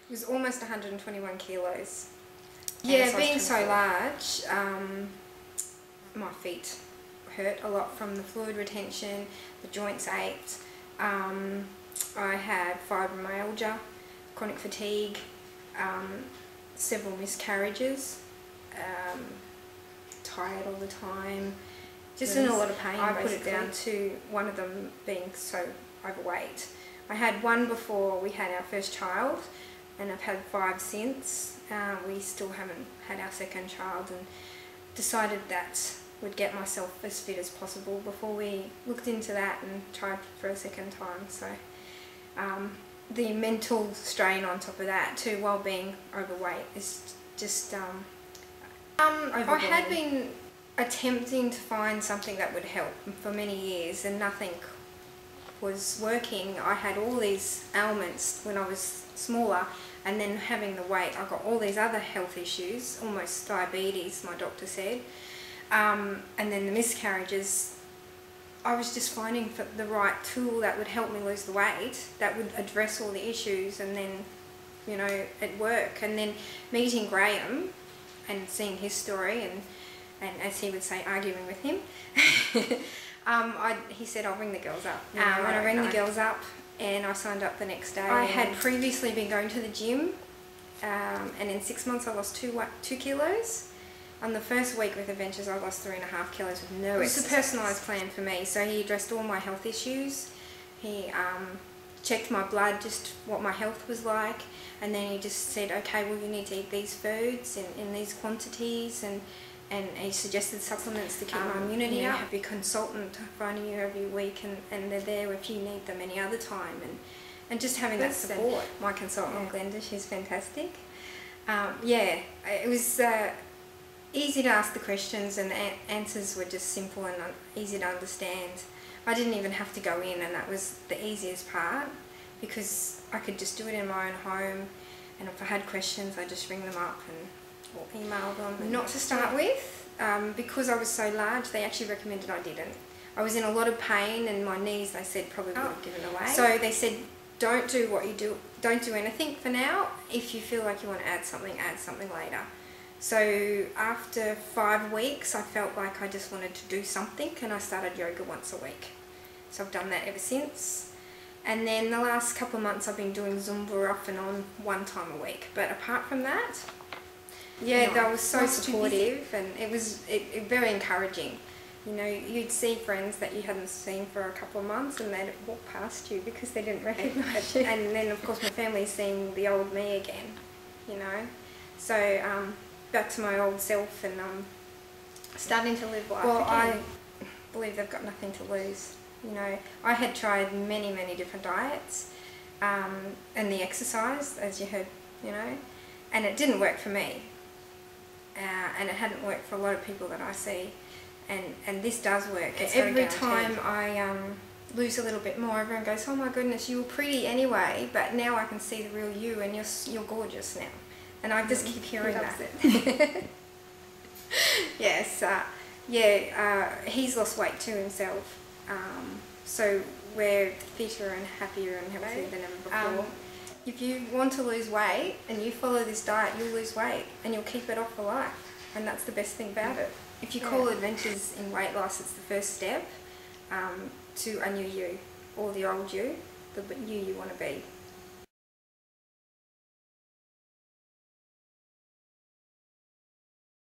It was almost 121 kilos. Yeah, being so large, my feet hurt a lot from the fluid retention, the joints ached. I had fibromyalgia, chronic fatigue, several miscarriages, tired all the time, just in a lot of pain. I put it down to one of them being so overweight. I had one before we had our first child, and I've had 5 since. We still haven't had our second child, and decided that would get myself as fit as possible before we looked into that and tried for a second time. So the mental strain on top of that too, while being overweight, is just I had been attempting to find something that would help for many years, and nothing was working. I had all these ailments when I was smaller, and then having the weight, I got all these other health issues, almost diabetes, my doctor said, and then the miscarriages. I was just finding the right tool that would help me lose the weight, that would address all the issues, and then, you know, it worked. And then meeting Graham and seeing his story, and as he would say, arguing with him, he said, I'll ring the girls up. When I rang the girls up, and I signed up the next day. I had previously been going to the gym, and in 6 months I lost 2 kilos. On the first week with Adventures, I lost 3.5 kilos with no exercise. It was a personalised plan for me. So he addressed all my health issues. He checked my blood, just what my health was like, and then he just said, okay, well, you need to eat these foods in these quantities, and he suggested supplements to keep my immunity up. Have your consultant phoning you every week, and they're there if you need them any other time, and just having that support. My consultant, Glenda, she's fantastic. Yeah, it was easy to ask the questions, and the answers were just simple and easy to understand. I didn't even have to go in, and that was the easiest part, because I could just do it in my own home, and if I had questions, I just ring them up or email them. And not to start with, because I was so large, they actually recommended I didn't. I was in a lot of pain, and my knees, they said, probably would have given away. So they said, don't do what you do, don't do anything for now. If you feel like you want to add something later. So after 5 weeks, I felt like I just wanted to do something, and I started yoga once a week. So I've done that ever since. And then the last couple of months I've been doing Zumba off and on 1 time a week. But apart from that, yeah, they were so supportive, and it was very encouraging. You know, you'd see friends that you hadn't seen for a couple of months, and they'd walk past you because they didn't recognise you. And then of course my family's seeing the old me again, you know. So back to my old self, and starting to live life again. I believe they've got nothing to lose. You know, I had tried many different diets, and the exercise, as you heard, you know, and it didn't work for me, and it hadn't worked for a lot of people that I see, and this does work. Every time I lose a little bit more, everyone goes, oh my goodness, you were pretty anyway, but now I can see the real you, and you're gorgeous now. And I just keep hearing that. Yes, he's lost weight too himself. So we're fitter and happier and healthier than ever before. If you want to lose weight and you follow this diet, you'll lose weight and you'll keep it off for life. And that's the best thing about it. If you call Adventures in Weight Loss, it's the first step to a new you, or the old you, the you want to be.